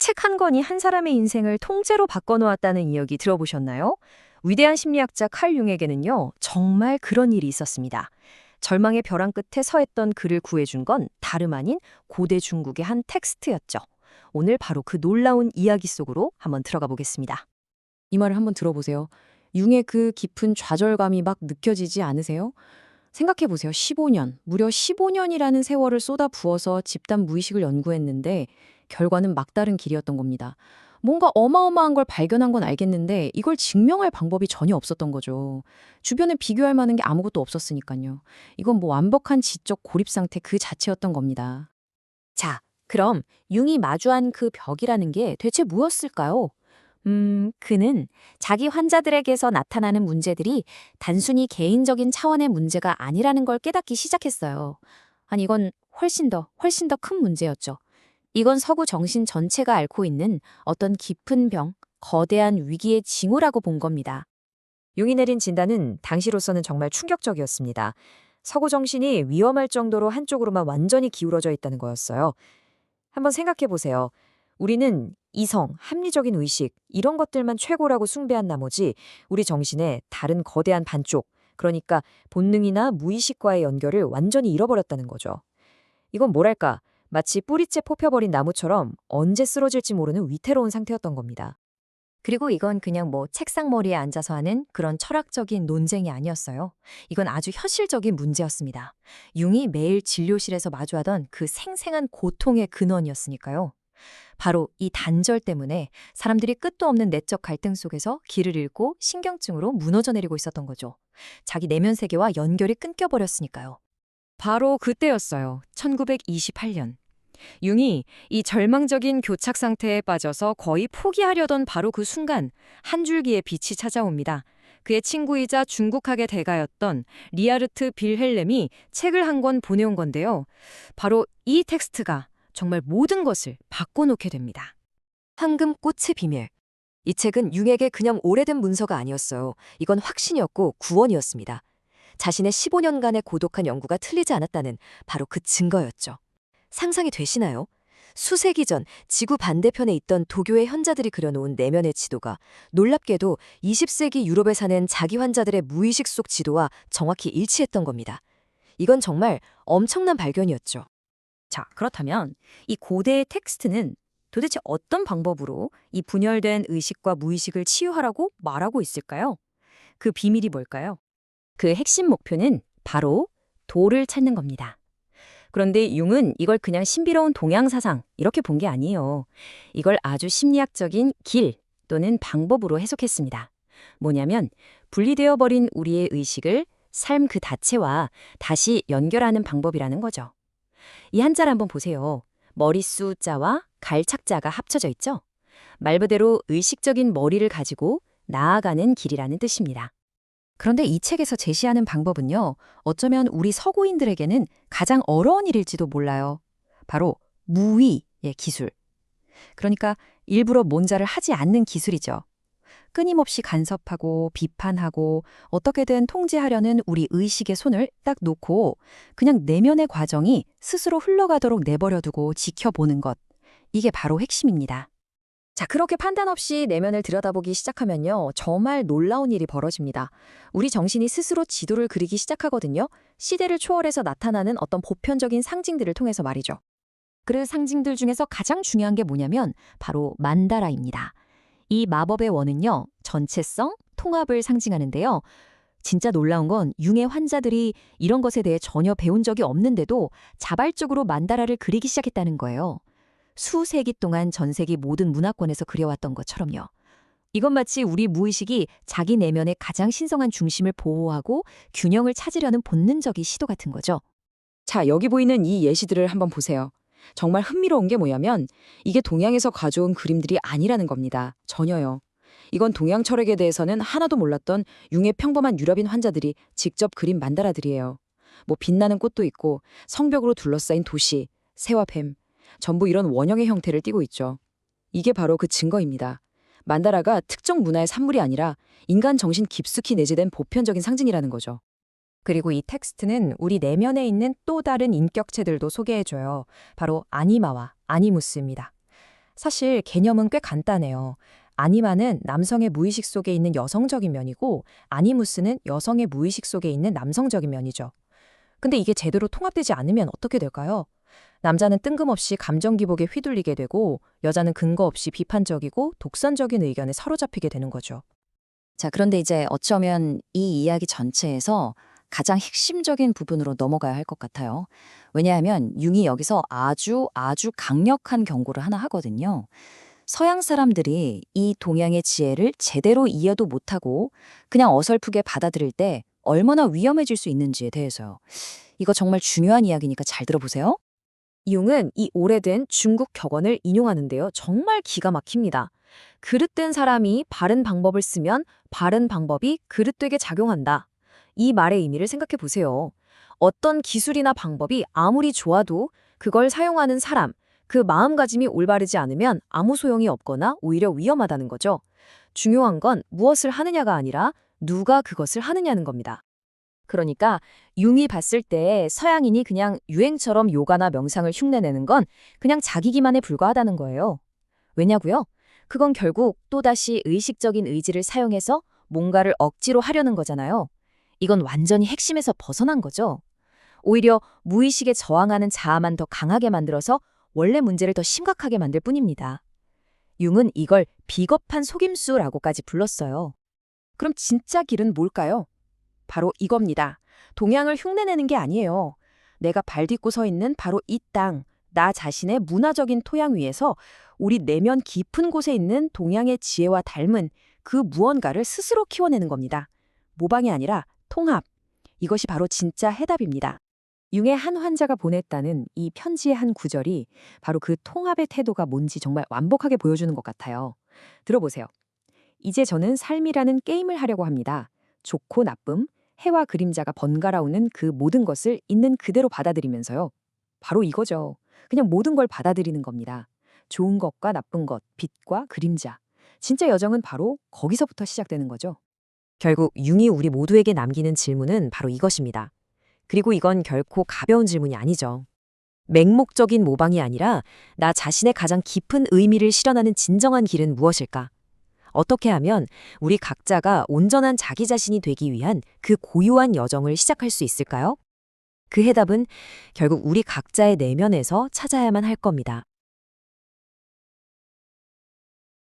책 한 권이 한 사람의 인생을 통째로 바꿔놓았다는 이야기 들어보셨나요? 위대한 심리학자 칼 융에게는요, 정말 그런 일이 있었습니다. 절망의 벼랑 끝에 서 있던 그를 구해준 건 다름 아닌 고대 중국의 한 텍스트였죠. 오늘 바로 그 놀라운 이야기 속으로 한번 들어가 보겠습니다. 이 말을 한번 들어보세요. 융의 그 깊은 좌절감이 막 느껴지지 않으세요? 생각해보세요. 15년, 무려 15년이라는 세월을 쏟아 부어서 집단 무의식을 연구했는데 결과는 막다른 길이었던 겁니다. 뭔가 어마어마한 걸 발견한 건 알겠는데 이걸 증명할 방법이 전혀 없었던 거죠. 주변에 비교할 만한 게 아무것도 없었으니까요. 이건 뭐 완벽한 지적 고립 상태 그 자체였던 겁니다. 자, 그럼 융이 마주한 그 벽이라는 게 대체 무엇일까요? 그는 자기 환자들에게서 나타나는 문제들이 단순히 개인적인 차원의 문제가 아니라는 걸 깨닫기 시작했어요. 아니, 이건 훨씬 더 큰 문제였죠. 이건 서구 정신 전체가 앓고 있는 어떤 깊은 병, 거대한 위기의 징후라고 본 겁니다. 융이 내린 진단은 당시로서는 정말 충격적이었습니다. 서구 정신이 위험할 정도로 한쪽으로만 완전히 기울어져 있다는 거였어요. 한번 생각해 보세요. 우리는 이성, 합리적인 의식, 이런 것들만 최고라고 숭배한 나머지 우리 정신의 다른 거대한 반쪽, 그러니까 본능이나 무의식과의 연결을 완전히 잃어버렸다는 거죠. 이건 뭐랄까, 마치 뿌리째 뽑혀버린 나무처럼 언제 쓰러질지 모르는 위태로운 상태였던 겁니다. 그리고 이건 그냥 뭐 책상 머리에 앉아서 하는 그런 철학적인 논쟁이 아니었어요. 이건 아주 현실적인 문제였습니다. 융이 매일 진료실에서 마주하던 그 생생한 고통의 근원이었으니까요. 바로 이 단절 때문에 사람들이 끝도 없는 내적 갈등 속에서 길을 잃고 신경증으로 무너져 내리고 있었던 거죠. 자기 내면 세계와 연결이 끊겨버렸으니까요. 바로 그때였어요. 1928년. 융이 이 절망적인 교착 상태에 빠져서 거의 포기하려던 바로 그 순간 한 줄기의 빛이 찾아옵니다. 그의 친구이자 중국학의 대가였던 리하르트 빌헬렘이 책을 한 권 보내온 건데요. 바로 이 텍스트가 정말 모든 것을 바꿔놓게 됩니다. 황금꽃의 비밀. 이 책은 융에게 그냥 오래된 문서가 아니었어요. 이건 확신이었고 구원이었습니다. 자신의 15년간의 고독한 연구가 틀리지 않았다는 바로 그 증거였죠. 상상이 되시나요? 수세기 전 지구 반대편에 있던 도교의 현자들이 그려놓은 내면의 지도가 놀랍게도 20세기 유럽에 사는 자기 환자들의 무의식 속 지도와 정확히 일치했던 겁니다. 이건 정말 엄청난 발견이었죠. 자, 그렇다면 이 고대의 텍스트는 도대체 어떤 방법으로 이 분열된 의식과 무의식을 치유하라고 말하고 있을까요? 그 비밀이 뭘까요? 그 핵심 목표는 바로 도를 찾는 겁니다. 그런데 융은 이걸 그냥 신비로운 동양 사상 이렇게 본 게 아니에요. 이걸 아주 심리학적인 길 또는 방법으로 해석했습니다. 뭐냐면 분리되어 버린 우리의 의식을 삶 그 자체와 다시 연결하는 방법이라는 거죠. 이 한자를 한번 보세요. 머릿수 자와 갈착자가 합쳐져 있죠? 말 그대로 의식적인 머리를 가지고 나아가는 길이라는 뜻입니다. 그런데 이 책에서 제시하는 방법은요, 어쩌면 우리 서구인들에게는 가장 어려운 일일지도 몰라요. 바로 무위의 기술. 그러니까 일부러 뭔가를 하지 않는 기술이죠. 끊임없이 간섭하고 비판하고 어떻게든 통제하려는 우리 의식의 손을 딱 놓고 그냥 내면의 과정이 스스로 흘러가도록 내버려두고 지켜보는 것. 이게 바로 핵심입니다. 자, 그렇게 판단 없이 내면을 들여다보기 시작하면요, 정말 놀라운 일이 벌어집니다. 우리 정신이 스스로 지도를 그리기 시작하거든요. 시대를 초월해서 나타나는 어떤 보편적인 상징들을 통해서 말이죠. 그 상징들 중에서 가장 중요한 게 뭐냐면 바로 만다라입니다. 이 마법의 원은요, 전체성, 통합을 상징하는데요. 진짜 놀라운 건 융의 환자들이 이런 것에 대해 전혀 배운 적이 없는데도 자발적으로 만다라를 그리기 시작했다는 거예요. 수세기 동안 전 세계 모든 문화권에서 그려왔던 것처럼요. 이건 마치 우리 무의식이 자기 내면의 가장 신성한 중심을 보호하고 균형을 찾으려는 본능적인 시도 같은 거죠. 자, 여기 보이는 이 예시들을 한번 보세요. 정말 흥미로운 게 뭐냐면 이게 동양에서 가져온 그림들이 아니라는 겁니다. 전혀요. 이건 동양 철학에 대해서는 하나도 몰랐던 융의 평범한 유럽인 환자들이 직접 그린 만다라들이에요. 뭐 빛나는 꽃도 있고 성벽으로 둘러싸인 도시, 새와 뱀, 전부 이런 원형의 형태를 띠고 있죠. 이게 바로 그 증거입니다. 만다라가 특정 문화의 산물이 아니라 인간 정신 깊숙이 내재된 보편적인 상징이라는 거죠. 그리고 이 텍스트는 우리 내면에 있는 또 다른 인격체들도 소개해줘요. 바로 아니마와 아니무스입니다. 사실 개념은 꽤 간단해요. 아니마는 남성의 무의식 속에 있는 여성적인 면이고, 아니무스는 여성의 무의식 속에 있는 남성적인 면이죠. 근데 이게 제대로 통합되지 않으면 어떻게 될까요? 남자는 뜬금없이 감정 기복에 휘둘리게 되고, 여자는 근거 없이 비판적이고 독선적인 의견에 사로잡히게 되는 거죠. 자, 그런데 이제 어쩌면 이 이야기 전체에서 가장 핵심적인 부분으로 넘어가야 할 것 같아요. 왜냐하면 융이 여기서 아주 강력한 경고를 하나 하거든요. 서양 사람들이 이 동양의 지혜를 제대로 이해도 못하고 그냥 어설프게 받아들일 때 얼마나 위험해질 수 있는지에 대해서요. 이거 정말 중요한 이야기니까 잘 들어보세요. 융은 이 오래된 중국 격언을 인용하는데요. 정말 기가 막힙니다. 그릇된 사람이 바른 방법을 쓰면 바른 방법이 그릇되게 작용한다. 이 말의 의미를 생각해 보세요. 어떤 기술이나 방법이 아무리 좋아도 그걸 사용하는 사람, 그 마음가짐이 올바르지 않으면 아무 소용이 없거나 오히려 위험하다는 거죠. 중요한 건 무엇을 하느냐가 아니라 누가 그것을 하느냐는 겁니다. 그러니까 융이 봤을 때 서양인이 그냥 유행처럼 요가나 명상을 흉내내는 건 그냥 자기 기만에 불과하다는 거예요. 왜냐고요? 그건 결국 또다시 의식적인 의지를 사용해서 뭔가를 억지로 하려는 거잖아요. 이건 완전히 핵심에서 벗어난 거죠. 오히려 무의식에 저항하는 자아만 더 강하게 만들어서 원래 문제를 더 심각하게 만들 뿐입니다. 융은 이걸 비겁한 속임수라고까지 불렀어요. 그럼 진짜 길은 뭘까요? 바로 이겁니다. 동양을 흉내내는 게 아니에요. 내가 발 딛고 서 있는 바로 이 땅, 나 자신의 문화적인 토양 위에서 우리 내면 깊은 곳에 있는 동양의 지혜와 닮은 그 무언가를 스스로 키워내는 겁니다. 모방이 아니라 통합. 이것이 바로 진짜 해답입니다. 융의 한 환자가 보냈다는 이 편지의 한 구절이 바로 그 통합의 태도가 뭔지 정말 완벽하게 보여주는 것 같아요. 들어보세요. 이제 저는 삶이라는 게임을 하려고 합니다. 좋고 나쁨, 해와 그림자가 번갈아 오는 그 모든 것을 있는 그대로 받아들이면서요. 바로 이거죠. 그냥 모든 걸 받아들이는 겁니다. 좋은 것과 나쁜 것, 빛과 그림자. 진짜 여정은 바로 거기서부터 시작되는 거죠. 결국 융이 우리 모두에게 남기는 질문은 바로 이것입니다. 그리고 이건 결코 가벼운 질문이 아니죠. 맹목적인 모방이 아니라 나 자신의 가장 깊은 의미를 실현하는 진정한 길은 무엇일까? 어떻게 하면 우리 각자가 온전한 자기 자신이 되기 위한 그 고유한 여정을 시작할 수 있을까요? 그 해답은 결국 우리 각자의 내면에서 찾아야만 할 겁니다.